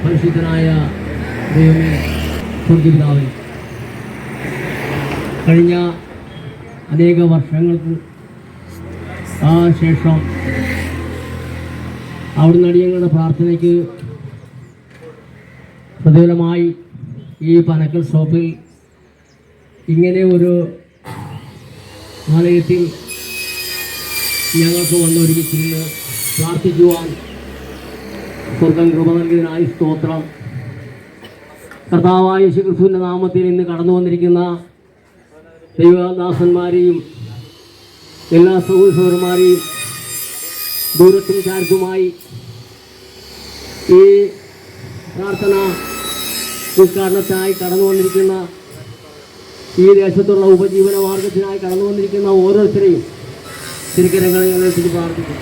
പരിശുദ്ധനായ ദൈവമേ, സ്വർഗ്ഗപിതാവേ, കഴിഞ്ഞ അനേക വർഷങ്ങൾക്ക് ശേഷം അവിടുന്ന് അടിയങ്ങളുടെ പ്രാർത്ഥനയ്ക്ക് പ്രതിഫലമായി ഈ പനക്കൽ സ്റ്റോപ്പിൽ ഇങ്ങനെ ഒരു ആലയത്തിൽ ഞങ്ങൾക്ക് വന്നൊരുമിച്ചിരുന്ന് പ്രാർത്ഥിക്കുവാൻ സ്വർഗം കൃപ നൽകിയതിനായി സ്തോത്രം. കർത്താവായ യേശുക്രിസ്തുവിൻ്റെ നാമത്തിൽ ഇന്ന് കടന്നു വന്നിരിക്കുന്ന ദൈവദാസന്മാരെയും എല്ലാ സഹോദരന്മാരെയും ദൂരത്തും ചാരത്തുമായി ഈ പ്രാർത്ഥന ഉദ്ഘാടനത്തിനായി കടന്നു വന്നിരിക്കുന്ന, ഈ ദേശത്തുള്ള ഉപജീവന മാർഗത്തിനായി കടന്നു വന്നിരിക്കുന്ന ഓരോരുത്തരെയും തിരുക്കരങ്ങളിൽ ഞങ്ങൾ പ്രാർത്ഥിക്കും.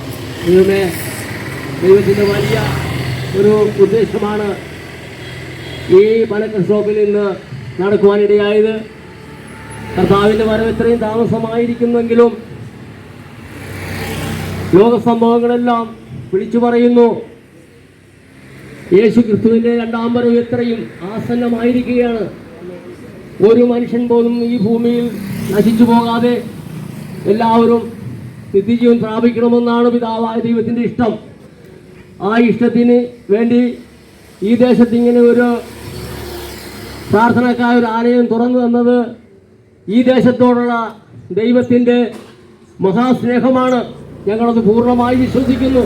ദൈവമേ, ദൈവത്തിൻ്റെ വലിയ ഒരു ഉദ്ദേശമാണ് ഈ പനക്കൽ സ്റ്റോപ്പിൽ ഇന്ന് നടക്കുവാനിടയായത്. കർത്താവിൻ്റെ വരവ് ഇത്രയും താമസമായിരിക്കുന്നെങ്കിലും ലോക സംഭവങ്ങളെല്ലാം വിളിച്ചു പറയുന്നു. യേശു ക്രിസ്തുവിൻ്റെ രണ്ടാം വരവ് എത്രയും ആസന്നമായിരിക്കുകയാണ്. ഒരു മനുഷ്യൻ പോലും ഈ ഭൂമിയിൽ നശിച്ചു പോകാതെ എല്ലാവരും നിത്യജീവൻ പ്രാപിക്കണമെന്നാണ് പിതാവായ ദൈവത്തിൻ്റെ ഇഷ്ടം. ആ ഇഷ്ടത്തിന് വേണ്ടി ഈ ദേശത്ത് ഇങ്ങനെ ഒരു പ്രാർത്ഥനക്കായ ഒരു ആലയം തുറന്നു തന്നത് ഈ ദേശത്തോടുള്ള ദൈവത്തിൻ്റെ മഹാസ്നേഹമാണ്. ഞങ്ങളത് പൂർണ്ണമായി വിശ്വസിക്കുന്നു.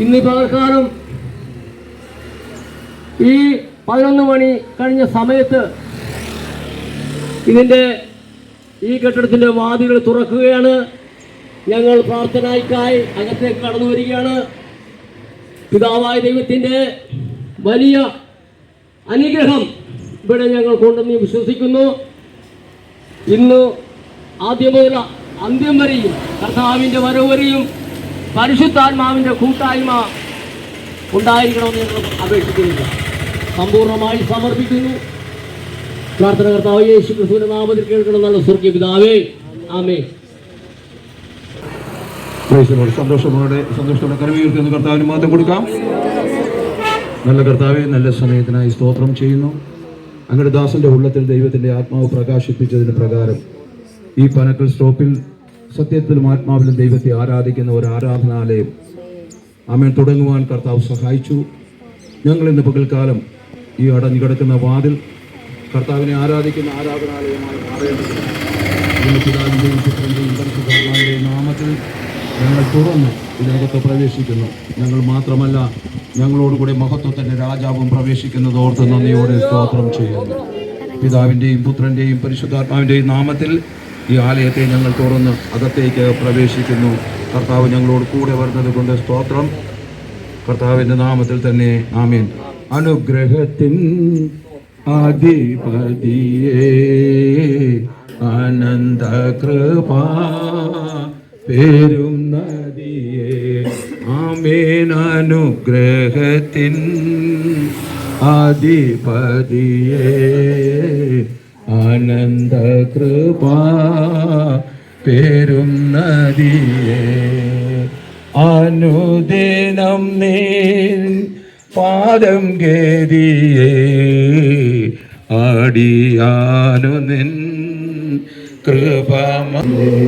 ഇന്ന് പകൽക്കാലം ഈ 11 മണി കഴിഞ്ഞ സമയത്ത് ഇതിൻ്റെ ഈ കെട്ടിടത്തിൻ്റെ വാതിലുകൾ തുറക്കുകയാണ്. ഞങ്ങൾ പ്രാർത്ഥനയ്ക്കായി അകത്തേക്ക് കടന്നു വരികയാണ്. പിതാവായ ദൈവത്തിൻ്റെ വലിയ അനുഗ്രഹം ഇവിടെ ഞങ്ങൾക്കുണ്ടെന്ന് വിശ്വസിക്കുന്നു. ഇന്ന് ആദ്യം മുതൽ അന്ത്യം വരെയും കർത്താവിൻ്റെ വരവ് വരെയും പരിശുദ്ധാത്മാവിൻ്റെ കൂട്ടായ്മ ഉണ്ടായിരിക്കണമെന്ന് ഞങ്ങൾ അപേക്ഷിക്കുന്നില്ല. സമ്പൂർണ്ണമായി സമർപ്പിക്കുന്നു. പ്രാർത്ഥന കർത്താവ് യേശു ക്രിസ്തുവിന്റെ നാമത്തിൽ കേൾക്കണം. നല്ല സ്വർഗ്ഗീയ പിതാവേ, ആമേൻ. സന്തോഷത്തോടെ കരമീർക്കുന്ന കർത്താവിന് മാത്രം കൊടുക്കാം. നല്ല കർത്താവെ, നല്ല സമയത്തിനായി സ്തോത്രം ചെയ്യുന്നു. അങ്ങയുടെ ദാസന്റെ ഉള്ളത്തിൽ ദൈവത്തിന്റെ ആത്മാവ് പ്രകാശിപ്പിച്ചതിന് പ്രകാരം ഈ പനക്കൽ സ്റ്റോപ്പിൽ സത്യത്തിലും ആത്മാവിലും ദൈവത്തെ ആരാധിക്കുന്ന ഒരു ആരാധനാലയം ആമേൻ തുടങ്ങുവാൻ കർത്താവ് സഹായിച്ചു. ഞങ്ങൾ ഇന്ന് പകൽക്കാലം ഈ അടഞ്ഞു കിടക്കുന്ന വാതിൽ കർത്താവിനെ ആരാധിക്കുന്ന ആരാധനാലയമായി മാറേണ്ടതിന് പിതാവിൻ്റെയും പുത്രൻ്റെയും പരിശുദ്ധാത്മാവിൻ്റെയും നാമത്തിൽ ഞങ്ങൾ തുറന്ന് ഇതിനകത്ത് പ്രവേശിക്കുന്നു. ഞങ്ങൾ മാത്രമല്ല, ഞങ്ങളോടുകൂടെ മഹത്വത്തിൻ്റെ രാജാവും പ്രവേശിക്കുന്നത് ഓർത്ത് നന്ദിയോടെ സ്തോത്രം ചെയ്യുന്നു. പിതാവിൻ്റെയും പുത്രൻ്റെയും പരിശുദ്ധാത്മാവിൻ്റെയും നാമത്തിൽ ഈ ആലയത്തെ ഞങ്ങൾ തുറന്ന് അകത്തേക്ക് പ്രവേശിക്കുന്നു. കർത്താവ് ഞങ്ങളോട് കൂടെ വരുന്നത് കൊണ്ട് സ്തോത്രം. കർത്താവിൻ്റെ നാമത്തിൽ തന്നെ ആമേൻ. അനുഗ്രഹത്തിൻ അധിപതിയേ ആനന്ദ കൃപാ പേരും നദിയേ ആമേൻ. അനുഗ്രഹത്തിൻ അധിപതിയേ ആനന്ദ കൃപാ പേരും നദിയേ അനുദിനം നീൻ പാദം ഗതിയേ അടിയാനു നിൻ കൃപമേ.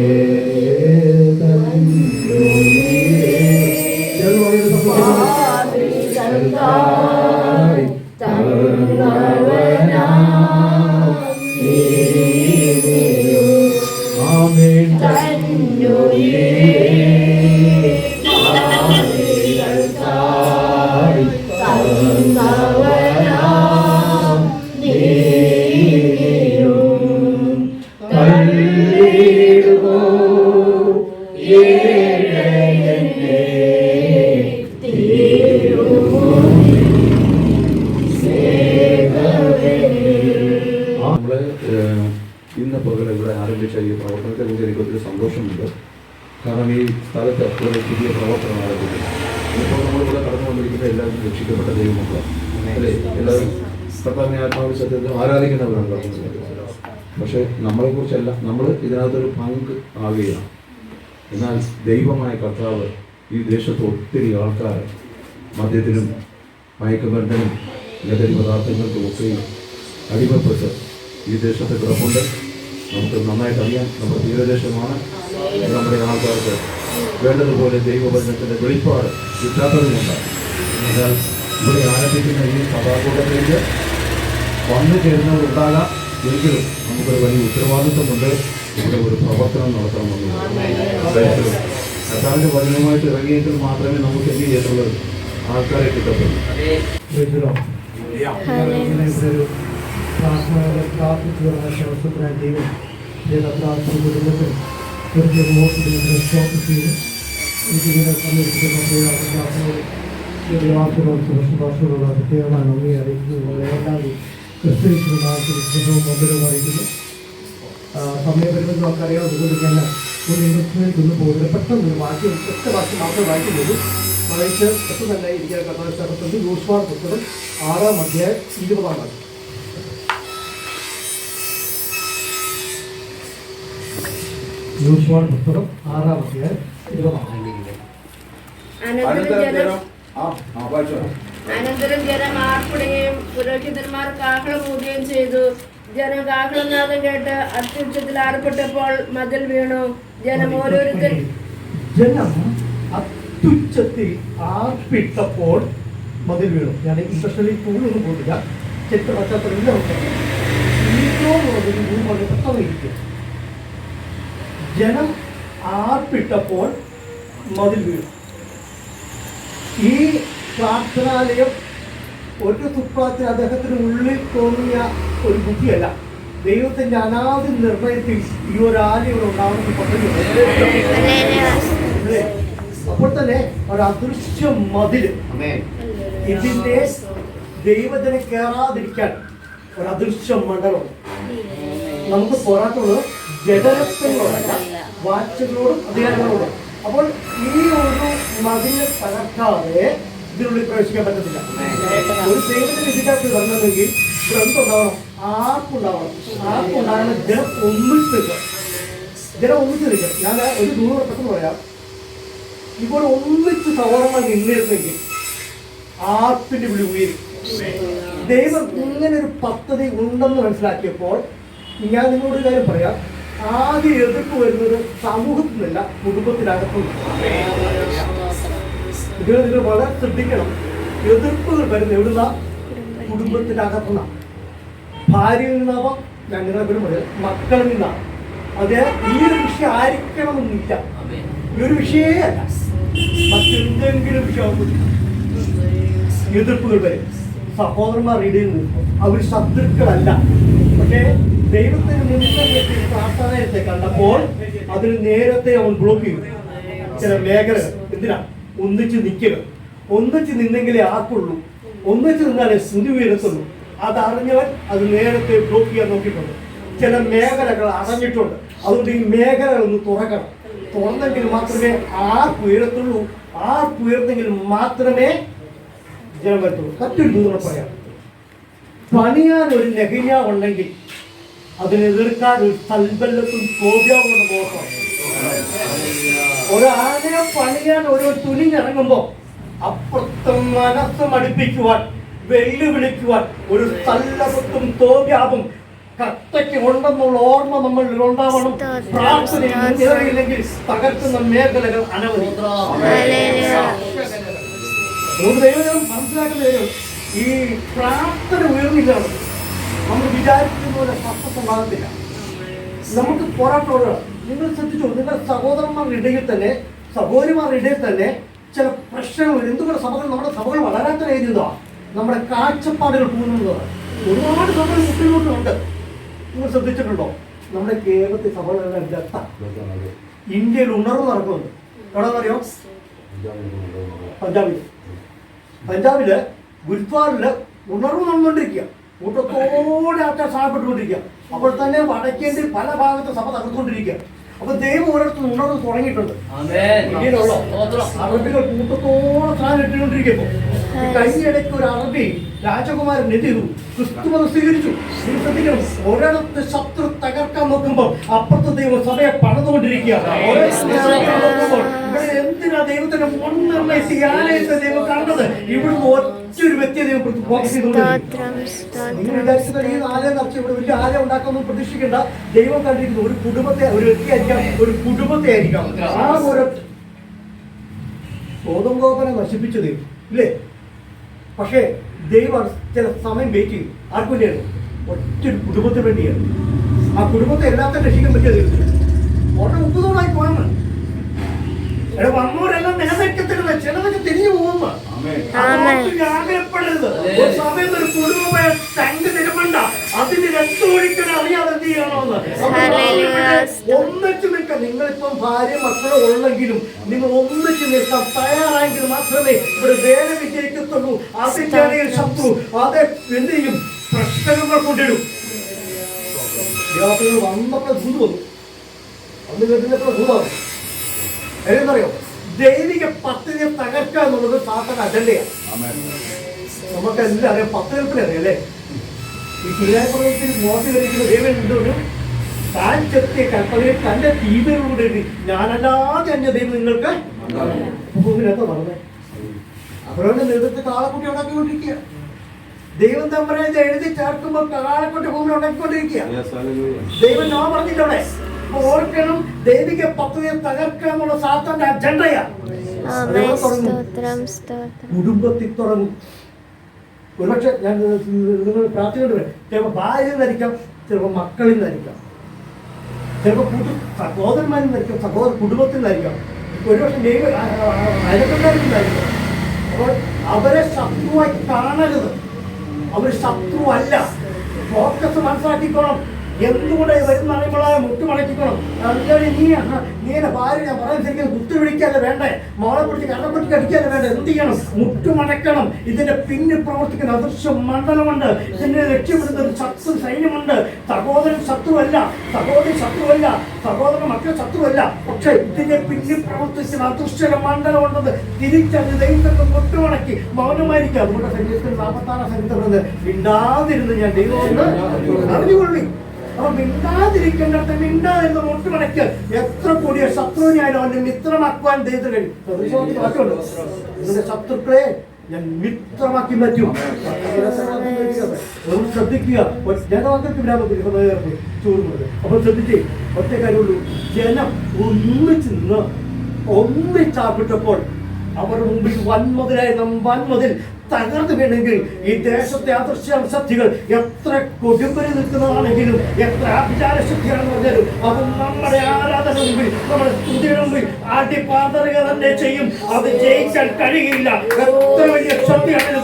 ഇന്ന് പകൽ ഇവിടെ ആരംഭിച്ച ഈ പ്രവർത്തനത്തെ കുറിച്ച് എനിക്ക് ഒത്തിരി സന്തോഷമുണ്ട്. കാരണം ഈ സ്ഥലത്ത് ഒരു പുതിയ പ്രവർത്തനം നടക്കുന്നത് ഇപ്പോൾ നമ്മളിവിടെ കടന്നു വന്നിരിക്കുന്ന എല്ലാവരും രക്ഷിക്കപ്പെട്ട ദൈവമക്കളാണ് അല്ലേ? എല്ലാവരും കർത്താവിനെ ആത്മാവിൽ സത്യത്തിൽ ആരാധിക്കുന്നവരാണ് കടന്നു. പക്ഷേ നമ്മളെക്കുറിച്ചല്ല, നമ്മൾ ഇതിനകത്തൊരു പങ്ക് ആകുകയാണ്. എന്നാൽ ദൈവമായ കർത്താവ് ഈ ദേശത്ത് ഒത്തിരി ആൾക്കാർ മദ്യത്തിനും മയക്കുമരുന്നിനും ലഹരി പദാർത്ഥങ്ങൾക്കും ഒക്കെയും അടിമപ്പെട്ട് ഈ ദേശത്ത് കിടപ്പുണ്ട്. നമുക്ക് നന്നായിട്ട് അറിയാം, നമ്മുടെ തീരദേശമാണ്. നമ്മുടെ ആൾക്കാർക്ക് വേണ്ടതുപോലെ ദൈവവചനത്തിൻ്റെ വെളിപ്പാട് കിട്ടാത്തതുകൊണ്ട് എന്നാൽ ഇവിടെ ആരംഭിക്കുന്ന ഈ സഭാകൂടത്തിലേക്ക് വന്നു ചേരുന്നവരുണ്ടാകാം. എങ്കിലും നമുക്കൊരു വലിയ ഉത്തരവാദിത്വമുണ്ട്. ഇവിടെ ഒരു പ്രവർത്തനം നടത്തണമെന്നുള്ളത് കർത്താവിൻ്റെ വചനവുമായിട്ട് ഇറങ്ങിയെങ്കിൽ മാത്രമേ നമുക്ക് എന്ത് ചെയ്യത്തുള്ളൂ, ആൾക്കാരെ കിട്ടത്തുള്ളൂ. പ്രാർത്ഥിച്ചു ശ്വാസത്തിനായി ദൈവം കുടുംബത്തിൽ ഒരു സ്റ്റോപ്പ് ചെയ്ത് എനിക്കിങ്ങനെ ഭാഷകളുള്ള പ്രത്യേകമായ നന്ദി അറിയിക്കുന്നു. എല്ലാവരും ക്രിസ്ത്യൻ നാട്ടിൽ മധുരം അറിയിക്കുന്നു. സമയപരിമിതി നമുക്കറിയാം. അതുകൊണ്ട് ഞാൻ ഒരു ഇൻവെസ്റ്റ്മെൻറ്റ് ഒന്നും പോകുന്നില്ല. പെട്ടെന്ന് ഒരു വാക്യം ഒറ്റ വാക്യം മാത്രമേ വായിക്കുന്നുള്ളൂ. വായിച്ച് പെട്ടെന്നല്ല ഇരിക്കാൻ കഥാസ്ഥലത്തുണ്ട്. യോശുവ പുസ്തകം 6-ാം അധ്യായം 20-ാം വാക്യം. യോശുവ പുസ്തകം 6-ാം അധ്യായം 20-ാം വാക്യം. അനന്തരം ജനം ആർപ്പിടുകയും പുരോഹിതന്മാർ കാഹളമൂതുകയും ചെയ്തു. ജനം കാഹളനാദം കേട്ട് അത്യുച്ചത്തിൽ ആർപ്പെട്ടപ്പോൾ മതിൽ വീണു. ജനം ഓരോരുത്തർ അത്യുച്ചത്തിൽ ആർപ്പിട്ടപ്പോൾ മതിൽ വീണു. ഞാൻ ഇൻഡസ്ട്രിയലി കൂടുതലൊന്നും പോയില്ല. ചെറ്റ പശ്ചാത്തലം എല്ലാം പെട്ടെന്നിരിക്കും. ജനം ആർപ്പിട്ടപ്പോൾ മതിൽ വീണു. ഈ പ്രാർത്ഥനാലയം ഒരു തുപ്പാത്തിന് അദ്ദേഹത്തിന് ഉള്ളിൽ തോന്നിയ ഒരു ബുദ്ധിയല്ല. ദൈവത്തിന്റെ അനാദി നിർണയത്തിൽ ഈ ഒരു ആലയം ഉണ്ടാവുമെന്ന് പറഞ്ഞു. അപ്പോൾ തന്നെ ഒരു അദൃശ്യ മതിൽ, ഇതിന്റെ ദൈവത്തിനെ കയറാതിരിക്കാൻ ഒരു അദൃശ്യ മണ്ഡലം. നമുക്ക് പോരാട്ടമുള്ളത് ജഡരത്വങ്ങളോടല്ല, വാച്ചുകളോടും അധികാരങ്ങളോടും. അപ്പോൾ ഈ ഒരു മതിലെ തകർക്കാതെ ഇതിനുള്ളിൽ പ്രവേശിക്കാൻ പറ്റത്തില്ല. ഒരു ദൈവത്തിന് വിധിക്കാത്ത വരണമെങ്കിൽ ഗ്രന്ഥുണ്ടാവണം, ആർക്കുണ്ടാവണം. ആർക്കുണ്ടാകണം ജനം ഒന്നിച്ച് നിൽക്കുക. ജനം ഒന്നിച്ച് നിൽക്കുക. ഞാൻ ഒരു ദൂരം പെട്ടെന്ന് പറയാം. ഇപ്പോൾ ഒന്നിച്ച് സഹോദരന്മാർ നിന്നിരുന്നെങ്കിൽ ആർപ്പിന്റെ വിളി ഉയരും. ദൈവം ഇങ്ങനെ ഒരു പദ്ധതി ഉണ്ടെന്ന് മനസ്സിലാക്കിയപ്പോൾ ഞാൻ നിങ്ങളോട് കാര്യം പറയാം. ആദ്യം എതിർപ്പ് വരുന്നത് സമൂഹത്തിൽ നിന്നല്ല, കുടുംബത്തിനകത്തുനിന്ന്. ഇത് നിങ്ങൾ വളരെ ശ്രദ്ധിക്കണം. എതിർപ്പുകൾ വരുന്നത് എവിടുന്ന? കുടുംബത്തിനകത്തുന്ന. ഭാര്യയിൽ നിന്നാവാം, ഞങ്ങളുടെ പേരും പറയാം, മക്കളിൽ നിന്നാണ്. അത് ഈ ഒരു വിഷയം ആയിരിക്കണമെന്നില്ല. ഈ ഒരു വിഷയമല്ല, മറ്റെന്തെങ്കിലും വിഷയം എതിർപ്പുകൾ വരും. സഹോദരന്മാർ ഇടയിൽ നിന്ന് അവർ ശത്രുക്കളല്ല. പക്ഷേ ദൈവത്തിന് മുൻപ് പ്രാർത്ഥനയത്തെ കണ്ടപ്പോൾ അതിന് നേരത്തെ അവൻ ബ്ലോക്ക് ചെയ്തു. ചില മേഖലകൾ എന്തിനാ? ഒന്നിച്ച് നിൽക്കുക. ഒന്നിച്ച് നിന്നെങ്കിലേ ആർക്കുള്ളൂ. ഒന്നിച്ച് നിന്നാലേ സ്തുതി ഉയരത്തുള്ളൂ. അതറിഞ്ഞവൻ അത് നേരത്തെ ബ്ലോക്ക് ചെയ്യാൻ നോക്കിയിട്ടുണ്ട്. ചില മേഖലകൾ അടഞ്ഞിട്ടുണ്ട്. അതുകൊണ്ട് ഈ മേഖലകളൊന്ന് തുറക്കണം. തുറന്നെങ്കിൽ മാത്രമേ ആർക്കുയരത്തുള്ളൂ. ആർക്കുയർന്നെങ്കിൽ മാത്രമേ ജനം വരത്തുള്ളൂ. മറ്റൊരു ദൂരം പറയാം. പണിയാൻ ഒരു നെഹ്മ്യാ ഉണ്ടെങ്കിൽ അതിനെതിർക്കാൻ ഒരു സൽബല്ലത്തും തോബിയാവും കൊണ്ട് പോകണം. ഒരു ആനയെ പണിയാൻ ഒരു തുനിഞ്ഞിറങ്ങുമ്പോ അപ്പുറത്തും മനസ്സ് മടിപ്പിക്കുവാൻ, വെല്ലുവിളിക്കുവാൻ ഒരു സല്ലത്തും തോബിയാവും കത്തയ്ക്ക് ഉണ്ടെന്നുള്ള ഓർമ്മ നമ്മളിൽ ഉണ്ടാവണം. പ്രാർത്ഥനയില്ലെങ്കിൽ തകർക്കുന്ന മേഖലകൾ അനവധി. ദൈവം മനസ്സിലാക്കുന്ന കാര്യം, ഈ പ്രാർത്ഥന ഉയർന്നില്ലാണ് നമ്മൾ വിചാരിക്കുന്ന പോലെ സത്യസമാകത്തില്ല. നമുക്ക് പോരാട്ടമുള്ള നിങ്ങൾ ശ്രദ്ധിച്ചു. നിങ്ങളുടെ സഹോദരന്മാരുടെ ഇടയിൽ തന്നെ, സഹോദരിമാരുടെ ഇടയിൽ തന്നെ ചില പ്രശ്നങ്ങൾ. എന്തുകൊണ്ട് സഭകൾ, നമ്മുടെ സഭകൾ വളരാത്ത രീതിയിലാണ് നമ്മുടെ കാഴ്ചപ്പാടുകൾ പോകുന്നതാണ്. ഒരുപാട് സഭകൾ മുട്ടിലോട്ടുണ്ട്. നിങ്ങൾ ശ്രദ്ധിച്ചിട്ടുണ്ടോ? നമ്മുടെ കേരളത്തിൽ സഭകളെല്ലാം ദത്ത. ഇന്ത്യയിൽ ഉണർവ് നടക്കുന്നുണ്ട്. എവിടെന്നറിയോ? പഞ്ചാബില് ഗുരുദ്വാറില് ഉണർവ് നടന്നുകൊണ്ടിരിക്കുക. കൂട്ടത്തോടെ ആൾക്കാർ സഹായപ്പെട്ടുകൊണ്ടിരിക്കുക. അപ്പോൾ തന്നെ വടക്കേന്ത്യയിൽ പല ഭാഗത്ത് സഭ തകർത്തുകൊണ്ടിരിക്കുക. അപ്പൊ ദൈവം ഒരിടത്ത് ഉണർവ് തുടങ്ങിയിട്ടുണ്ട്. ഇന്ത്യയിലുള്ള അറബികൾ കൂട്ടത്തോടെ സാധനം ഇട്ടുകൊണ്ടിരിക്കുമ്പോൾ കഴിഞ്ഞിടയ്ക്ക് ഒരു അറബി രാജകുമാരൻ എന്ത് ചെയ്തു? ക്രിസ്തുമതം സ്വീകരിച്ചു. നിങ്ങൾ ശ്രദ്ധിക്കണം, ഒരിടത്ത് ശത്രു തകർക്കാൻ നോക്കുമ്പോൾ അപ്പുറത്തെ ദൈവം സഭയെ പണിതുകൊണ്ടിരിക്കുക. ഇവിടെ എന്തിനാ ദൈവത്തിന്റെ മുൻനിർണയിച്ച് ഈ ആലയത്തെ ദൈവം കണ്ടത്? ഇവിടുന്ന് ഒറ്റൊരു വ്യക്തിയെ ദൈവം ഫോക്കസ് ചെയ്തുകൊണ്ടിരിക്കും. നിങ്ങൾ വിചാരിച്ചത് ഈ ആലയം നിറച്ച് ഇവിടെ വലിയ ആലയം ഉണ്ടാക്കാമെന്ന് പ്രതീക്ഷിക്കേണ്ട. ദൈവം കണ്ടിരിക്കുന്നത് ഒരു കുടുംബത്തെ, ഒരു വ്യക്തിയായിരിക്കാം, ഒരു കുടുംബത്തെ ആയിരിക്കാം. ആ ഒരു സോദോം നശിപ്പിച്ചത് ഇല്ലേ? പക്ഷേ ദൈവം ചില സമയം വെയിറ്റ് ചെയ്യും. ആർക്കു വേണ്ടിയാണ്? ഒറ്റൊരു കുടുംബത്തിന് വേണ്ടിയാണ്. ആ കുടുംബത്തെ എല്ലാത്തിനും രക്ഷിക്കാൻ പറ്റിയത് വളരെ ഉപ്പുതോളായി പോയെന്ന്. എടാ വന്നവരെല്ലാം നിലനിൽക്കത്തില്ല, ചിലതൊക്കെ തിരിഞ്ഞു പോകുന്നു. ആഗ്രഹപ്പെടരുത്. ഒരു സമയത്ത് ഒരു കുടുംബമായ തങ്ക് തിരുമണ്ട അതിന് രക്തമൊഴിക്കാൻ അറിയാതെ എന്ത് ചെയ്യണമെന്ന് ഒന്നിച്ച് നിൽക്കാം. നിങ്ങളിപ്പം ഭാര്യ മക്കളെ ഉള്ളെങ്കിലും നിങ്ങൾ ഒന്നിച്ച് നിൽക്കാൻ തയ്യാറായെങ്കിൽ മാത്രമേ ഇവിടെ വേല വിജയിക്കത്തുള്ളൂ. അതിന്റെ ഇടയിൽ ശത്രു അത് എന്ത് ചെയ്യും? പ്രശ്നങ്ങൾ കൊണ്ടിടും. വന്നപ്പോൾ ഭൂത് വന്നു, അന്ന് കേട്ടില്ലപ്പോൾ ഭൂതാവും. എന്നറിയോ? ദൈവിക പദ്ധതിയെ തകർക്കുക എന്നുള്ളത് സാധാരണ അജണ്ടയാണ്. നമുക്കെല്ലാം അറിയാം, പദ്ധതികൾപ്പിനെ അറിയാം അല്ലേ? ഈ ശീലാപ്രവൃത്തിൽ മോശം കഴിക്കുന്ന ദൈവം എന്തോരും താൻ ചെത്തിയ കൽപ്പനയിൽ തന്റെ തീവ്രതയോടെ ഞാനല്ലാതെ എന്റെ ദൈവം നിങ്ങൾക്ക് ഭൂമിയിലൊക്കെ നടന്നേ. അവരുടെ നേതൃത്വത്തിൽ കാളക്കുട്ടി ഉണ്ടാക്കിക്കൊണ്ടിരിക്കുക. ദൈവം തമ്പുരാൻ ഇത് എഴുതി ചേർക്കുമ്പോൾ കാളക്കുട്ടി ഭൂമിയിൽ ഉണ്ടാക്കിക്കൊണ്ടിരിക്കുക. ദൈവം ഞാൻ പറഞ്ഞിട്ടവിടെ ഓർക്കണം, ദൈവിക പദ്ധതിയെ തകർക്കുക എന്നുള്ള സാത്താന്റെ അജണ്ടയാ. കുടുംബത്തിൽ തുടങ്ങും. ഒരുപക്ഷെ ഞാൻ നിങ്ങൾ പ്രാർത്ഥിക്കേണ്ടി ചിലപ്പോൾ ഭാര്യയിൽ നിന്നായിരിക്കാം, ചിലപ്പോൾ മക്കളിൽ നിന്നായിരിക്കാം, ചിലപ്പോൾ സഹോദരന്മാരിൽ നിന്നായിരിക്കും, സഹോദര കുടുംബത്തിൽ നിന്നായിരിക്കാം, ഒരുപക്ഷെ അയൽക്കാരിൽ നിന്നായിരിക്കാം. അപ്പോൾ അവരെ ശത്രുവായി കാണരുത്. അവർ ശത്രുവല്ല. ഫോക്കസ് മനസ്സിലാക്കിക്കോണം. എന്തുകൊണ്ട് വരുന്നറിയുമ്പോഴായ മുട്ടുമടക്കിക്കണം. നീ ഭാര്യ ഞാൻ പറയാൻ ശരിക്കും കുത്തി പിടിക്കല്ലേ വേണ്ടേ, മോളെ പിടിച്ച് കരണപ്പെട്ടി അടിക്കല്ലേ വേണ്ടേ? എന്ത് ചെയ്യണം? മുട്ടുമടക്കണം. ഇതിന്റെ പിന്നിൽ പ്രവർത്തിക്കുന്ന അദൃശ്യ മണ്ഡലമുണ്ട്. ഇതിനെ ലക്ഷ്യമിടുന്ന ഒരു ശത്രു സൈന്യമുണ്ട്. സഹോദരൻ ശത്രുവല്ല, സഹോദരി ശത്രുവല്ല, സഹോദരൻ മക്കൾ ശത്രുവല്ല. പക്ഷെ ഇതിന്റെ പിന്നിൽ പ്രവർത്തിക്കുന്ന അദൃശ്യ മണ്ഡലമുള്ളത് തിരിച്ചറിഞ്ഞ് ദൈവത്തെ മുട്ടുമടക്കി മൗനമായിരിക്കും. അതുകൊണ്ട് ശരീരത്തിൽ 46 സംഗീതമുള്ളത് മിണ്ടാതിരുന്ന് ഞാൻ ദൈവമുണ്ട് അറിഞ്ഞുകൊള്ളി. അപ്പൊ മിണ്ടാതിരിക്കേണ്ടത് മിണ്ടാതിരുന്ന് മുട്ടുമടക്ക്. എത്ര കൂടിയ ശത്രുവിനായാലും അവന്റെ മിത്രമാക്കുവാൻ ദൈവത്തിന് കഴിയും. വാക്കുണ്ട്, നിങ്ങളുടെ ശത്രുക്കളെ ഞാൻ മിത്രമാക്കി പറ്റും. ശ്രദ്ധിക്കുക. ജനവാക്കൾക്ക് വിരാമത്തിൽ ചൂടുന്നത്. അപ്പൊ ശ്രദ്ധിച്ചേ, ഒറ്റ കാര്യമുള്ളൂ. ജനം ഒന്നിച്ച് നിന്ന് ഒന്നിച്ചാപ്പിട്ടപ്പോൾ അവരുടെ മുമ്പിൽ വൻമതിൽ തകർന്നു വീണെങ്കിൽ ഈ ദേശത്തെ അദൃശ്യ ശക്തികൾ എത്ര കൊടുമ്പരി നിൽക്കുന്നതാണെങ്കിലും, എത്ര ആഭിചാരശക്തിയാണെന്ന് പറഞ്ഞാലും അത് നമ്മുടെ ആരാധന മുമ്പിൽ, നമ്മുടെ സ്തുതിയുടെ മുമ്പിൽ അടിപാതറുക തന്നെ ചെയ്യും. അത് ജയിക്കാൻ കഴിയില്ല. എത്ര വലിയ ശക്തിയാണെങ്കിലും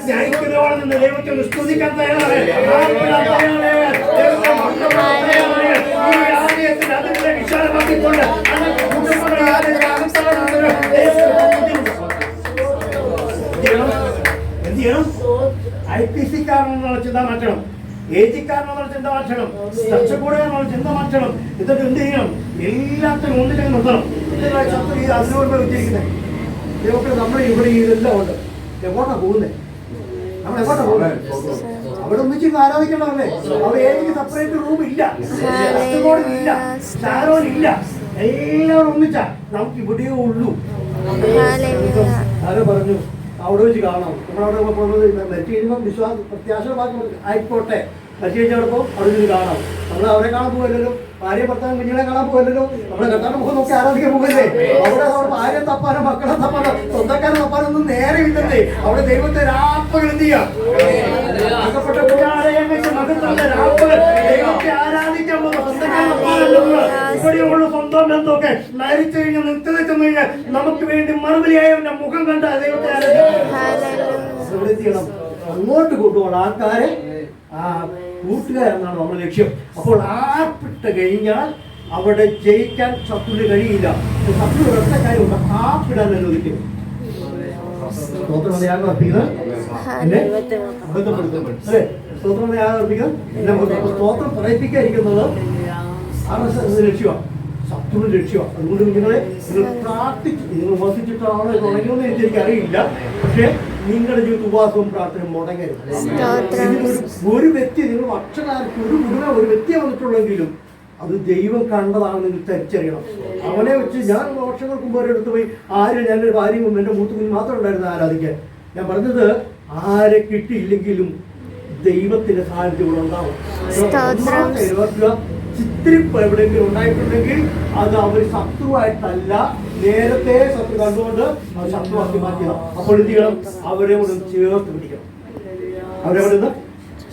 ന്യായിക്കുന്നവരെ നിന്ന് ദൈവത്തെ സ്തുതിക്കാൻ തയ്യാറാണ്. ഈ ആലയത്തിന് അതിന്റെ വിശാലമാക്കിക്കൊണ്ട് IPC കാരനെന്നുള്ള ചിന്ത മാറ്റണം, AG കാരനെന്നുള്ള ചിന്ത മാറ്റണം, ചർച്ചക്കൂടെ എന്നുള്ള ചിന്ത മാറ്റണം. ഇതൊക്കെ എന്ത് ചെയ്യണം? എല്ലാത്തിനും ഒന്നിലേക്ക് നിർത്തണം. അതിനോട് വിജയിക്കുന്നത് ഇതൊക്കെ നമ്മൾ ഇവിടെ ഇതെല്ലാം ഉണ്ട്. എങ്ങോട്ടാ പോകുന്നത്? നമ്മൾ എങ്ങോട്ടാ പോകുന്നത്? അവിടെ ഒന്നിച്ച് ആരാധിക്കണമല്ലേ? അവിടെ ഏതെങ്കിലും സെപ്പറേറ്റ് റൂം ഇല്ല, ഇല്ല, ഷാരോനില്ല, എല്ലാവരും ഒന്നിച്ചാ. നമുക്ക് ഇവിടെയേ ഉള്ളൂ. ആരോ പറഞ്ഞു അവിടെ വെച്ച് കാണാം. നമ്മളവിടെ പോകുന്നത് മരിച്ചു കഴിയുമ്പോൾ വിശ്വാസം പ്രത്യാശ ആയിക്കോട്ടെ. മരിച്ചു കഴിഞ്ഞപ്പോൾ അവിടെ വെച്ച് കാണാം. നമ്മൾ അവരെ കാണാൻ പോകല്ലോ, ഭാര്യ ഭർത്താവ് കുഞ്ഞിനെ കാണാൻ പോകല്ലോ, നമ്മുടെ കർത്താവിന്റെ മുഖം നോക്കി ആരാധിക്കാൻ പോകല്ലേ. അവിടെ നമ്മുടെ ഭാര്യ തപ്പാനോ മക്കളെ തപ്പാനോ സ്വന്തക്കാരെ തപ്പാനൊന്നും നേരെയില്ലല്ലേ. അവിടെ ദൈവത്തെ രാപ്പകൾ എന്ത് ചെയ്യാം? ദൈവത്തെ ആരാധിക്കാൻ പോകുന്ന സ്വന്തക്കാരെ തപ്പാനല്ലോ. ഇവിടെയുള്ള സ്വന്തം ബന്ധമൊക്കെ മരിച്ചു കഴിഞ്ഞാൽ നിത്യത കഴിഞ്ഞാൽ നമുക്ക് വേണ്ടി മറുപടിയായവന്റെ മുഖം കണ്ട ദൈവത്തെ ആരാധിക്കണം. അങ്ങോട്ട് കൊണ്ടുപോകണം ആൾക്കാരെ, ആ കൂട്ടുകാരെന്നാണ് നമ്മുടെ ലക്ഷ്യം. അപ്പോൾ ആപ്പിട്ട് കഴിഞ്ഞാൽ അവിടെ ജയിക്കാൻ ശത്രുവിന് കഴിയില്ല. ശത്രു ഒറ്റ കാര്യമുണ്ട്, ആപ്പിടാൻ അനുവദിക്കും. സ്തോത്രം യാഗം അർപ്പിക്കുന്നത് എന്നെ ബന്ധപ്പെടുത്തും അല്ലെ? സ്തോത്രം യാഗം അർപ്പിക്കുന്നത് സ്തോത്രം പറയിപ്പിക്കാതിരിക്കുന്നത് ലക്ഷ്യമാണ്, ശത്രുവിന്റെ ലക്ഷ്യമാണ്. അതുകൊണ്ട് നിങ്ങളെ നിങ്ങൾ പ്രാർത്ഥിച്ച് നിങ്ങൾ വസിച്ചിട്ടാണോ തുടങ്ങിയെന്ന് എനിക്ക് അറിയില്ല. പക്ഷേ നിങ്ങളുടെ ജീവിത ഉപവാസവും പ്രാർത്ഥനയും മുടങ്ങരുത്. ഒരു വ്യക്തി നിങ്ങൾ അക്ഷരാർത്ഥം ഒരു കുടുംബം ഒരു വ്യക്തിയെ വന്നിട്ടുള്ളെങ്കിലും അത് ദൈവം കണ്ടതാണ് നിങ്ങൾ തിരിച്ചറിയണം. അവനെ വെച്ച് ഞാൻ വർഷങ്ങൾക്ക് മുമ്പ് ഒരിടത്ത് പോയി ഞാനൊരു ഭാര്യയും എൻ്റെ മൂത്ത കുഞ്ഞ് മാത്രം ഉണ്ടായിരുന്നു ആരാധിക്കാൻ. ഞാൻ പറഞ്ഞത് ആരെ കിട്ടിയില്ലെങ്കിലും ദൈവത്തിന്റെ സാന്നിധ്യം ഇവിടെ ഉണ്ടാവും. ചിത്രിപ്പ് എവിടെയെങ്കിലും ഉണ്ടായിട്ടുണ്ടെങ്കിൽ അത് അവർ ശത്രുവായിട്ടല്ല, നേരത്തെ ശത്രു കണ്ടുകൊണ്ട് അത് ശത്രുവാക്കി മാറ്റിയതാണ്. അപ്പോൾ എന്ത് ചെയ്യണം? അവരെ കൂടെ ചേർത്ത് പിടിക്കണം, അവരെ കൂടെ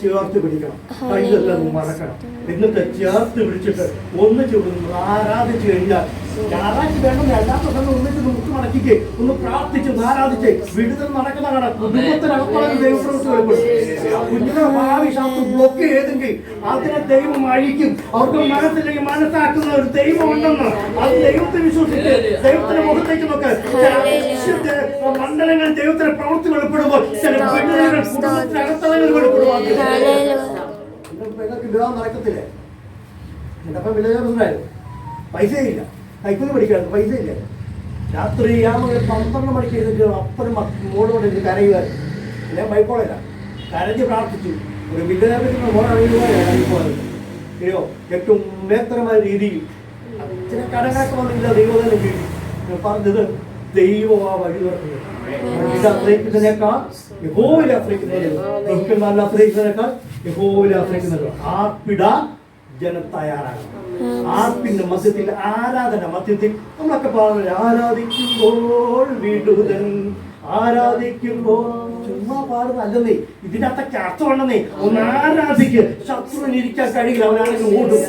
ചേർത്ത് പിടിക്കണം, കൈതെല്ലാം മടക്കണം. എന്നിട്ട് ചേർത്ത് പിടിച്ചിട്ട് ഒന്നിച്ച് ആരാധിച്ചു കഴിഞ്ഞാൽ ഞായറാഴ്ച വേണം അല്ലാത്ത സമയം ഒന്നിച്ച് മുക്ക് മടക്കിക്ക് ഒന്ന് പ്രാർത്ഥിച്ച് ആരാധിച്ച് വിടുതൽ നടക്കുന്ന കാണാം. കുടുംബത്തിനകത്തുള്ള ദൈവപ്രവൃത്തി വെളിപ്പെടും. കുഞ്ഞിന്റെ ഭാവി ശാസ്ത്രം ബ്ലോക്ക് ചെയ്തെങ്കിൽ അതിനെ ദൈവം അഴിക്കും. അവർക്ക് മനസ്സിലേക്ക് മനസ്സാക്കുന്ന ഒരു ദൈവം ഉണ്ടെന്ന് അത് ദൈവത്തെ വിശ്വസിച്ച് ദൈവത്തിന്റെ മുഖത്തേക്ക് നോക്ക്. മണ്ഡലങ്ങൾ ദൈവത്തിന്റെ പ്രവൃത്തി വെളിപ്പെടുമ്പോൾ ചില വിടുതലുകൾ കുടുംബത്തിനകത്തളങ്ങൾ വെളിപ്പെടുവാൻ വിവാഹം നടക്കത്തില്ലേ? എൻ്റെ അപ്പം വിലചാർന്നായിരുന്നു, പൈസയില്ല, കൈക്കൂലി പഠിക്കായിരുന്നു, പൈസയില്ല. രാത്രി 12 മണിക്ക് എഴുതിട്ട് അപ്പനും മോളോട് എനിക്ക് കരയുമായിരുന്നു. ഞാൻ ബൈക്കോളല്ല കരഞ്ഞ് പ്രാർത്ഥിച്ചു. ഒരു വിദ്യാഭ്യാസത്തിന് മോളറിയുവാനാണ് അയ്യോ ഏറ്റവും മേത്തരമായ രീതിയിൽ ചില കടങ്ങളൊക്കെ വന്നില്ല. ദൈവം തന്നെ വീട്ടി ഞാൻ പറഞ്ഞത് ദൈവം ആ വഴി തുറക്കുന്നത്. ഇത് ആശ്രയിക്കുന്നതിനേക്കാൾ യഹോവയിൽ ആശ്രയിക്കുന്നതിനേക്കാൾ ആശ്രയിക്കുന്നതിനേക്കാൾ യഹോവയിൽ ആശ്രയിക്കുന്നത്. ആർപ്പിടാൻ ജനം തയ്യാറാകണം. ആർപ്പിന്റെ മധ്യത്തിൽ ആരാധന മധ്യത്തിൽ നമ്മളൊക്കെ പറഞ്ഞ ആരാധിക്കുമ്പോൾ വിടുതൽ, ആരാധിക്കുമ്പോൾ ചുമ്മാ പാടുന്നല്ലേ, ഇതിനകത്തൊക്കെ അർത്ഥമുണ്ടെന്നേ. ഒന്ന് ആരാധിക്ക്, ശത്രുവിന് ഇരിക്കാൻ കഴിയില്ല, അവനാണെങ്കിൽ ഓടും.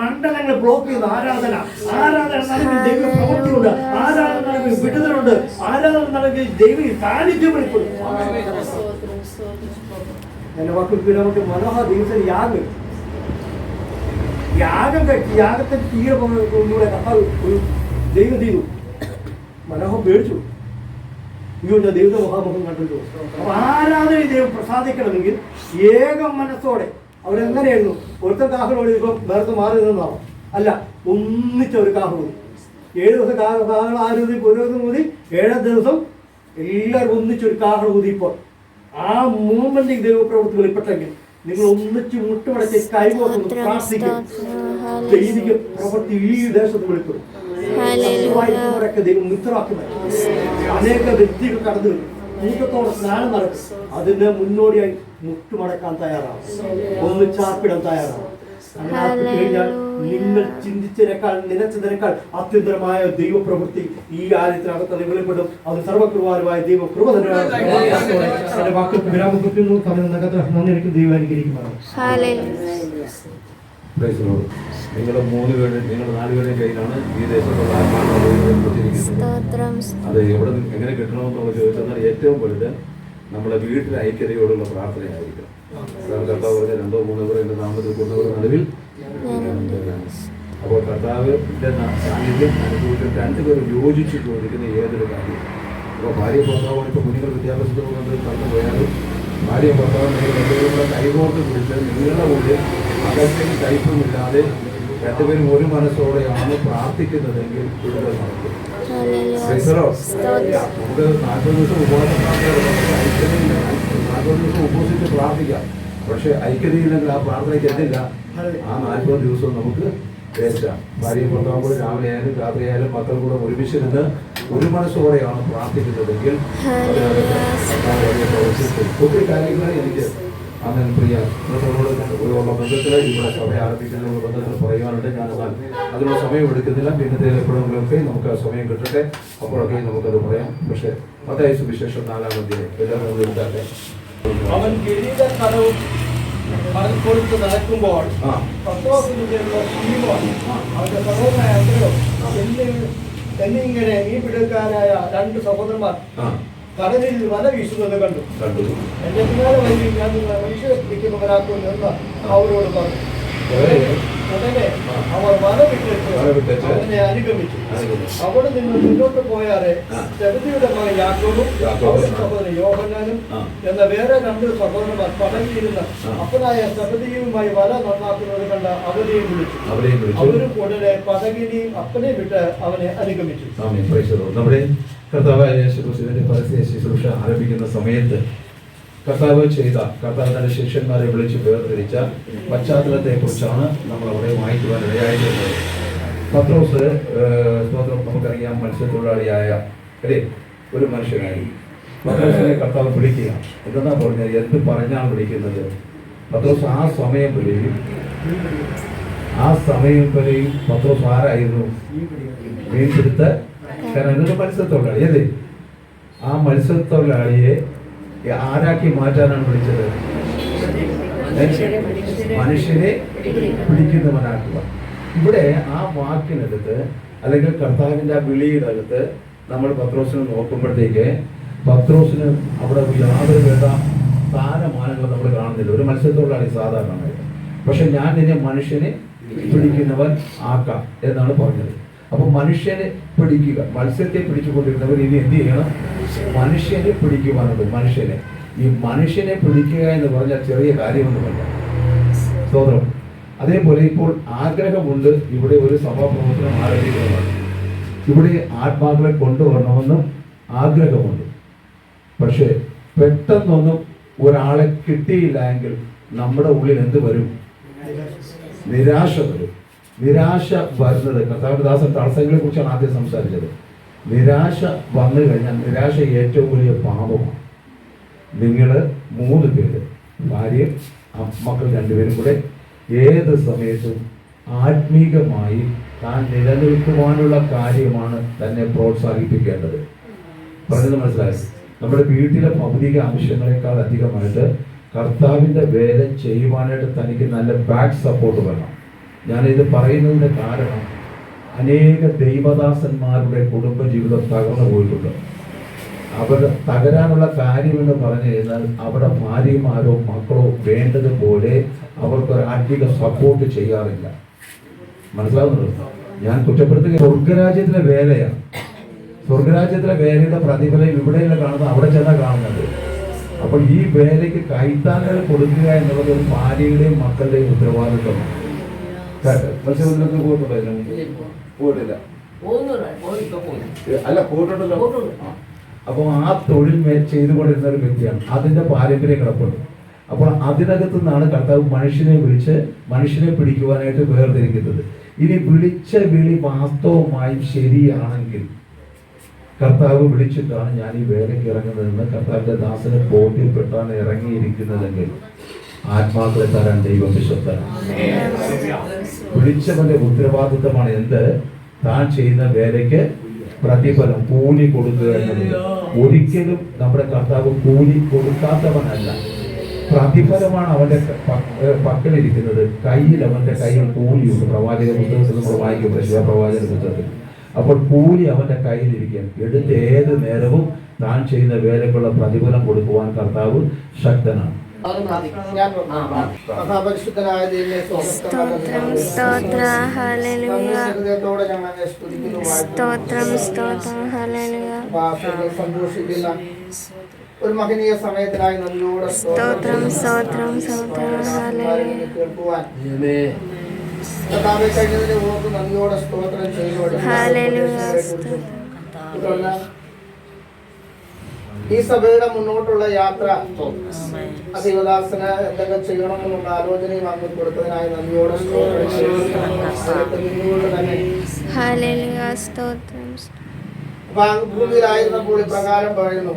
മണ്ഡലങ്ങൾ ബ്ലോക്ക് ചെയ്യുന്ന ആരാധന നടക്കുന്ന ദൈവ പ്രവൃത്തിയുണ്ട്, ആരാധന നടക്കുന്ന വിടുതലുണ്ട്, ആരാധന നടക്കുന്ന ദൈവ സാന്നിധ്യം വെളിപ്പെടും. എന്റെ വാക്കുകൾ നമുക്ക് മനോഹര ദിവസം യാഗം കഴിച്ചു. യാഗത്തെ തീരെ കൊണ്ടുകൂടെ കർത്താവ് ഒരു ദൈവം ചെയ്തു. മനോഹം പേടിച്ചു, അയ്യോ ഞാൻ ദൈവത്തെ മുഖാമുഖം കണ്ടിട്ടു. അപ്പൊ ആരാധന ദൈവം പ്രസാദിക്കണമെങ്കിൽ ഏകം മനസ്സോടെ അവരെങ്ങനെയായിരുന്നു? ഒരുത്തൻ കാഹളോട് ഇപ്പം വേറെ മാറി നിന്നാവും അല്ല, ഒന്നിച്ച ഒരു കാഹളൂതി 7 ദിവസം കാഹളം ആരുതി പുരോഗതി കൂതി 7ാം ദിവസം എല്ലാവരും ഒന്നിച്ചൊരു കാഹളം ഊതിപ്പോൾ ആ മൂവ്മെന്റിങ് ദൈവപ്രവൃത്തി വെളിപ്പെട്ടെങ്കിൽ നിങ്ങൾ ഒന്നിച്ച് മുട്ടുമടച്ച് കൈകോർന്ന് പ്രാർത്ഥിക്കും. ദൈവിക പ്രവൃത്തി ഈ ദേശത്ത് വെളിപ്പെടും. ദൈവം മിത്രമാക്കി മാറ്റും. അനേക വ്യക്തികൾ കടന്നു വരും, കൂട്ടത്തോടെ സ്നാനം നടക്കും. അതിന് മുന്നോടിയായി മുട്ടുമടക്കാൻ തയ്യാറാവും, ഒന്നിച്ചാർപ്പിടാൻ തയ്യാറാവും. അങ്ങനെ ആർപ്പിട്ട് കഴിഞ്ഞാൽ നിങ്ങൾ ചിന്തിച്ചതിനേക്കാൾ നിലച്ചതിനേക്കാൾ അത്യന്തരമായ ദൈവപ്രവൃത്തി ഈ ആലയത്തിനകത്ത് വെളിപ്പെടും. അത് സർവകൃപാലുമായ ദൈവകൃപ തന്നെ. വാക്ക് വിരാമം കുറ്റുന്നു നന്ദി ദൈവം അനുഗ്രഹിക്കുമാണ്. നിങ്ങൾ 3 പേരുടെ നിങ്ങൾ 4 പേരുടെയും കയ്യിലാണ് ഈ ദേശത്തുള്ള അത് എങ്ങനെ കിട്ടണമെന്നുള്ള ചോദിച്ചാൽ ഏറ്റവും വലുത് നമ്മുടെ വീട്ടിലെ ഐക്യതയോടുള്ള പ്രാർത്ഥനയായിരിക്കും. കർത്താവ് പറഞ്ഞ 2 3 പേർ എൻ്റെ നാമത്തിൽ കൊണ്ടവർ നടുവിൽ. അപ്പോൾ കർത്താവിൻ്റെ സാന്നിധ്യം അനുഭവിച്ച് 2 പേർ യോജിച്ച് ചോദിക്കുന്ന ഏതൊരു കാര്യം. അപ്പോൾ ഭാര്യ ഭർത്താവാണ് ഇപ്പോൾ കുഞ്ഞുങ്ങൾ വിദ്യാഭ്യാസത്തിൽ കൊണ്ട് കടന്നു പോയാലും ഭാര്യ ഭർത്താവിനെ 2 പേരുടെ കൈകോർത്ത് പിടിച്ച് നിങ്ങളുടെ ഉള്ളിൽ അകത്തേക്ക് കയ്പുമില്ലാതെ 2 പേരും ഒരു മനസ്സോടെയാണ് പ്രാർത്ഥിക്കുന്നതെങ്കിൽ കൂടുതൽ നടക്കും. നമുക്ക് 40 ദിവസം ഉപവാസം 40 ദിവസം ഉപവസിച്ച് പ്രാർത്ഥിക്കാം. പക്ഷെ ഐക്യതയില്ലെങ്കിൽ ആ പ്രാർത്ഥനയ്ക്ക് എത്തില്ല. ആ 40 ദിവസവും നമുക്ക് വേസ്റ്റാം. ഭാര്യയും ഭർത്താവും കൂടെ രാവിലെ ആയാലും രാത്രിയായാലും മക്കൾ കൂടെ ഒരുമിച്ചിരുന്ന് ഒരു മനസ്സോടെയാണ് പ്രാർത്ഥിക്കുന്നതെങ്കിൽ ഒത്തിരി കാര്യങ്ങൾ എനിക്ക് അങ്ങനെ പ്രിയ ഉള്ള ബന്ധത്തിൽ ഇവിടെ സഭ ആരംഭിക്കുന്നതിനുള്ള ബന്ധത്തിൽ പറയുവാനുണ്ട്. ഞാനെന്നാൽ അതിനുള്ള സമയം എടുക്കുന്നില്ല. പിന്നത്തെ എപ്പോഴെങ്കിലുമൊക്കെ നമുക്ക് ആ സമയം കിട്ടട്ടെ, അപ്പോഴൊക്കെ നമുക്കത് പറയാം. പക്ഷേ മത്തായി സുവിശേഷം 4-ാം അധ്യായം എല്ലാം നമ്മൾ എടുത്താട്ടെ. അവൻ കിരീടക്കടവും കൊടുത്ത് നടക്കുമ്പോൾ അവന്റെ സഹോദരനായ എന്നിങ്ങനെ മീൻപിടുക്കാരായ 2 സഹോദരന്മാർ കടലിൽ വല വീശുന്നത് കണ്ടു. എന്റെ പിന്നാലെ വഴി ഞാൻ മനുഷ്യരെ പിടിക്കുന്നവരാക്കുന്നു എന്ന് അവരോട് പറഞ്ഞു. ഉടനെ അവർ വല വിട്ടിട്ട് അവനെ അനുഗമിച്ചു. അവിടെ നിന്ന് മുന്നോട്ട് പോയാറെ സെബദിയുടെ മകൻ യാക്കോബും സഹോദരൻ യോഹന്നാനും എന്ന വേറെ 2 സഹോദരന്മാർ പടകിലിരുന്ന് അപ്പനായ സെബദിയുമായി വല നന്നാക്കുന്നത് കണ്ട അവരെയും വിളിച്ചു. അവരും ഉടനെ പടകിനെയും അപ്പനെയും വിട്ട് അവനെ അനുഗമിച്ചു. നമ്മുടെ കർത്താവായ യേശു ക്രിസ്തുവിന്റെ പരസ്യ ശുശ്രൂഷ ആരംഭിക്കുന്ന സമയത്ത് കർത്താവ് തന്റെ ശിഷ്യന്മാരെ വിളിച്ച് വേർതിരിച്ച പശ്ചാത്തലത്തെ കുറിച്ചാണ് നമ്മൾ അവിടെ വായിക്കുവാൻ ഇടയായിട്ടുള്ളത്. പത്രോസ് സ്തോത്രം നമുക്കറിയാം, മത്സ്യത്തൊഴിലാളിയായ അല്ലേ ഒരു മനുഷ്യനായി പത്രോസിനെ കർത്താവ് വിളിക്കുക. എന്താ പറഞ്ഞത്? എന്ത് പറഞ്ഞാണ് വിളിക്കുന്നത്? പത്രോസ് ആ സമയം വരെയും പത്രോസ് ആരായിരുന്നു? മീൻപിടുത്ത മത്സ്യത്തൊഴിലാളി അല്ലേ? ആ മത്സ്യത്തൊഴിലാളിയെ ആരാക്കി മാറ്റാനാണ് വിളിച്ചത്? മനുഷ്യനെ പിടിക്കുന്നവനാക്കുക. ഇവിടെ ആ വാക്കിനകത്ത് അല്ലെങ്കിൽ കർത്താവിന്റെ ആ വിളിയുടെ അകത്ത് നമ്മൾ പത്രോസിനെ നോക്കുമ്പോഴത്തേക്ക് പത്രോസിന് അവിടെ യാതൊരു വേണ്ട സ്ഥാനമാനങ്ങൾ നമ്മൾ കാണുന്നില്ല. ഒരു മത്സ്യത്തൊഴിലാളി സാധാരണമായിട്ട്. പക്ഷെ ഞാൻ നിന്നെ മനുഷ്യനെ പിടിക്കുന്നവൻ ആക്കാം എന്നാണ് പറഞ്ഞത്. അപ്പൊ മനുഷ്യനെ പിടിക്കുക, മത്സ്യത്തെ പിടിച്ചുകൊണ്ടിരുന്നവർ ഇനി എന്ത് ചെയ്യണം? മനുഷ്യനെ പിടിക്കുവാനുണ്ട്. ഈ മനുഷ്യനെ പിടിക്കുക എന്ന് പറഞ്ഞാൽ ചെറിയ കാര്യമൊന്നുമല്ല. സ്തോത്രം. അതേപോലെ ഇപ്പോൾ ആഗ്രഹമുണ്ട് ഇവിടെ ഒരു സഭാപ്രവർത്തനം ആരംഭിക്കുന്നതാണ്. ഇവിടെ ആത്മാക്കളെ കൊണ്ടുവരണമെന്നും ആഗ്രഹമുണ്ട്. പക്ഷെ പെട്ടെന്നൊന്നും ഒരാളെ കിട്ടിയില്ല എങ്കിൽ നമ്മുടെ ഉള്ളിൽ എന്ത് വരും? നിരാശ വരും. നിരാശ വരുന്നത് കർത്താവിന്റെ ദാസൻ തടസ്സങ്ങളെ കുറിച്ചാണ് ആദ്യം സംസാരിച്ചത്. നിരാശ വന്നു കഴിഞ്ഞാൽ നിരാശ ഏറ്റവും വലിയ പാപമാണ്. നിങ്ങൾ 3 പേര്, ഭാര്യയും മക്കൾ 2 പേരും കൂടെ ഏത് സമയത്തും ആത്മീകമായി താൻ നിലനിൽക്കുവാനുള്ള കാര്യമാണ് തന്നെ പ്രോത്സാഹിപ്പിക്കേണ്ടത്. പറഞ്ഞത് മനസ്സിലായി? നമ്മുടെ വീട്ടിലെ ഭൗതിക ആവശ്യങ്ങളെക്കാൾ അധികമായിട്ട് കർത്താവിന്റെ വേല ചെയ്യുവാനായിട്ട് തനിക്ക് നല്ല ബാക്ക് സപ്പോർട്ട് വേണം. ഞാനിത് പറയുന്നതിന്റെ കാരണം അനേക ദൈവദാസന്മാരുടെ കുടുംബജീവിതം തകർന്നു പോയിട്ടുണ്ട്. അവർ തകരാനുള്ള കാര്യമെന്ന് പറഞ്ഞു കഴിഞ്ഞാൽ അവരുടെ ഭാര്യമാരോ മക്കളോ വേണ്ടതുപോലെ അവർക്കൊരു ആത്മീക സപ്പോർട്ട് ചെയ്യാറില്ല. മനസ്സിലാവുന്നുണ്ടോ? ഞാൻ കുറ്റപ്പെടുത്തുക. സ്വർഗരാജ്യത്തിലെ വേലയാണ്. സ്വർഗരാജ്യത്തിലെ വേലയുടെ പ്രതിഫലം ഇവിടെയല്ല കാണുന്നത്, അവിടെ ചെന്നാൽ കാണുന്നത്. അപ്പോൾ ഈ വേലയ്ക്ക് കൈത്താങ്ങൽ കൊടുക്കുക എന്നുള്ളത് ഒരു ഭാര്യയുടെയും മക്കളുടെയും ഉത്തരവാദിത്വമാണ്. മത്സ്യബന്ധനത്തിന് പോയിട്ടില്ല? അല്ല, പോയിട്ടുണ്ടല്ലോ. അപ്പോൾ ആ തൊഴിൽ ചെയ്തുകൊണ്ടിരുന്ന ഒരു വ്യക്തിയാണ്. അതിന്റെ പാരമ്പര്യം കിടപ്പുണ്ട്. അപ്പോൾ അതിനകത്തു നിന്നാണ് കർത്താവ് മനുഷ്യനെ പിടിക്കുവാനായിട്ട് വേർതിരിക്കുന്നത്. ഇനി വിളിച്ച വിളി വാസ്തവമായും ശരിയാണെങ്കിൽ കർത്താവ് വിളിച്ചിട്ടാണ് ഞാൻ ഈ വേലയ്ക്ക് ഇറങ്ങുന്നതെന്ന് കർത്താവിന്റെ ദാസന് ബോധ്യപ്പെട്ടാണ് ഇറങ്ങിയിരിക്കുന്നതെങ്കിൽ ആത്മാക്കളെ തരാൻ ദൈവം വിശ്വസ്തനാണ്. വിളിച്ചവന്റെ ഉത്തരവാദിത്തമാണ് എന്ത്? താൻ ചെയ്യുന്ന വേലയ്ക്ക് പ്രതിഫലം, കൂലി കൊടുക്കുക എന്നുള്ളത്. ഒരിക്കലും നമ്മുടെ കർത്താവ് കൂലി കൊടുക്കാത്തവനല്ല. പ്രതിഫലമാണ് അവന്റെ പക്കലിരിക്കുന്നത്. അവന്റെ കയ്യിൽ കൂലിയുണ്ട്. പ്രവാചക പുസ്തകത്തിൽ നമ്മൾ വായിക്കും, പ്രവാചക പുസ്തകത്തിൽ. അപ്പോൾ കൂലി അവന്റെ കയ്യിലിരിക്കാൻ എടുത്ത് ഏത് നേരവും താൻ ചെയ്യുന്ന വേലക്കുള്ള പ്രതിഫലം കൊടുക്കുവാൻ കർത്താവ് ശക്തനാണ്. മഹാപരിശുദ്ധനായ ദൈവമേ, സന്തോഷിക്കുന്ന ഒരു മഹനീയ സമയത്തിനായി നന്ദിയോടെ കേൾക്കുവാൻ കർത്താവേ കഴിഞ്ഞതിനെ ഓർത്ത് നന്ദിയോടെ സ്തോത്രം ചെയ്തുകൊണ്ട് ഈ സഭയുടെ മുന്നോട്ടുള്ള യാത്ര ദൈവദാസന് എന്തൊക്കെ ചെയ്യണമെന്നുള്ള ആലോചനയും അങ്ങ് കൊടുത്തതിനായി നന്ദിയോടെ ഭൂമിയിലായിരുന്നപ്പോൾ ഇപ്രകാരം പറയുന്നു: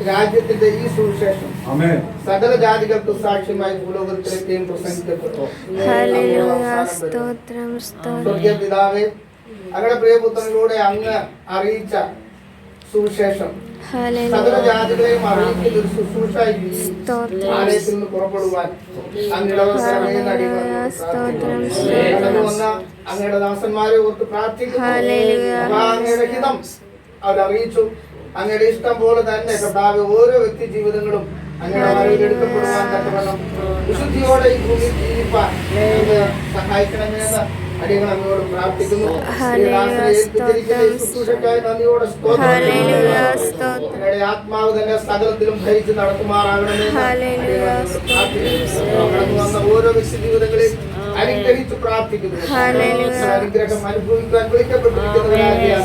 രാജ്യത്തിന്റെ ഈ സുവിശേഷം സകല ജാതികൾക്ക് സാക്ഷ്യമായി ഭൂലോകത്തിലേക്കും പ്രസംഗിക്കപ്പെട്ടു. പിതാവേ, അങ്ങയുടെ പ്രിയപുത്രനിലൂടെ അങ്ങ് അറിയിച്ച സുവിശേഷം സകല ജാതികളെയും അറിയിക്കുന്ന ഒരു ശുശ്രൂഷ ആലയത്തിൽ നിന്ന് പുറപ്പെടുവാൻ അങ്ങയുടെ ദാസന്മാരെ ഓർത്ത് പ്രാർത്ഥിക്കുന്നു. അങ്ങയുടെ ഹിതം അവരറിയിച്ചു. അങ്ങയുടെ ഇഷ്ടം പോലെ തന്നെ കർത്താവ് ഓരോ വ്യക്തി ജീവിതങ്ങളും അങ്ങയുടെ അറിവിൽ എടുക്കപ്പെടുവാൻ തക്കവണ്ണം വിശുദ്ധിയോടെ ഈ ഭൂമിയിൽ ജീവിപ്പാൻ സഹായിക്കണമെന്ന് അടിയങ്ങൾ അങ്ങോട് പ്രാർത്ഥിക്കുന്നു. ശുശ്രൂഷക്കായി നന്ദിയോടെ അങ്ങയുടെ ആത്മാവ് തന്നെ സകലത്തിലും ഭരിച്ച് നടത്തുമാറാകണമെന്ന് പ്രാർത്ഥിക്കുന്നു. കടന്നു വന്ന ഓരോ വ്യക്തി ജീവിതങ്ങളിൽ അനുഗ്രഹിച്ച് പ്രാർത്ഥിക്കുന്നു. അനുഗ്രഹം അനുഭവിക്കാൻ വിളിക്കപ്പെട്ടിരിക്കുന്നവരാകിയാൽ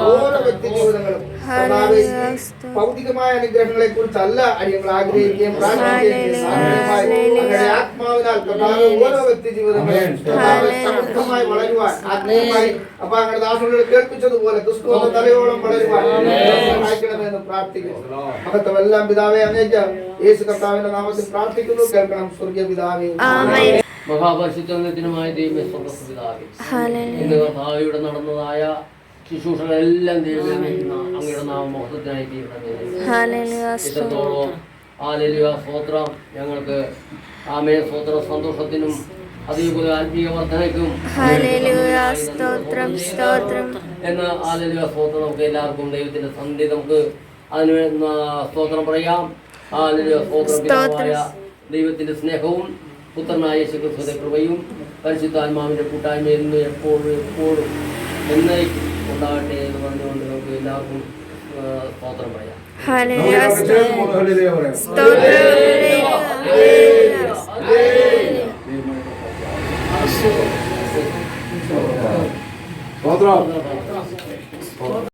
ഓരോ വ്യക്തി ജീവിതങ്ങളും ഭൗതികമായ അനുഗ്രഹങ്ങളെ കുറിച്ചല്ല അടിയങ്ങൾ ആഗ്രഹിക്കുകയും പ്രാർത്ഥിക്കുകയും ചെയ്യുന്നത്. ആത്മാവിനാൽ ഓരോ വ്യക്തി ജീവിതങ്ങളും സമൃദ്ധമായി വളരുവാൻ ആത്മീയമായി അപ്പൊ അങ്ങനെ ദാസനോട് കേൾപ്പിച്ചതുപോലെ ക്രിസ്തുവ തലയോളം വളരുവാൻ സഹായിക്കണമെന്ന് പ്രാർത്ഥിക്കുന്നു. മഹത്വമെല്ലാം പിതാവേ അങ്ങേക്ക് യേശു കർത്താവിന്റെ നാമത്തിൽ പ്രാർത്ഥിക്കുന്നു. കേൾക്കണം സ്വർഗീയ പിതാവേ. മഹാപരിശുദ്ധമായ ദൈവമേ, സ്വർഗ്ഗപിതാവേ, ഇന്ന് കർത്താവിലൂടെ നടന്നതായ ശുശ്രൂഷകളെല്ലാം ദൈവമേ അങ്ങയുടെ നാമമഹത്വത്തിനായി തീരണമേ. ഇത്രത്തോളം ഹല്ലേലൂയ സ്തോത്രം. ഞങ്ങൾക്ക് ആമേ സ്തോത്രം സന്തോഷത്തിനും അതേപോലെ ആത്മീയ വർധനയ്ക്കും എന്ന് ഹല്ലേലൂയ സ്തോത്രം. നമുക്ക് എല്ലാവർക്കും ദൈവത്തിന്റെ സന്ധി നമുക്ക് അതിന് സ്തോത്രം പറയാം. ഹല്ലേലൂയ സ്തോത്രം. പിതാവായ ദൈവത്തിന്റെ സ്നേഹവും പുത്രനായ യേശുക്രിസ്തുവിന്റെ കൃപയും പരിശുദ്ധാത്മാവിന്റെ കൂട്ടായ്മയിൽ നിന്ന് എപ്പോഴും എന്നേക്കും ഉണ്ടാകട്ടെ എന്ന് പറഞ്ഞുകൊണ്ട് നമുക്ക് എല്ലാവർക്കും സ്തോത്രം പറയാം. സ്തോത്രം.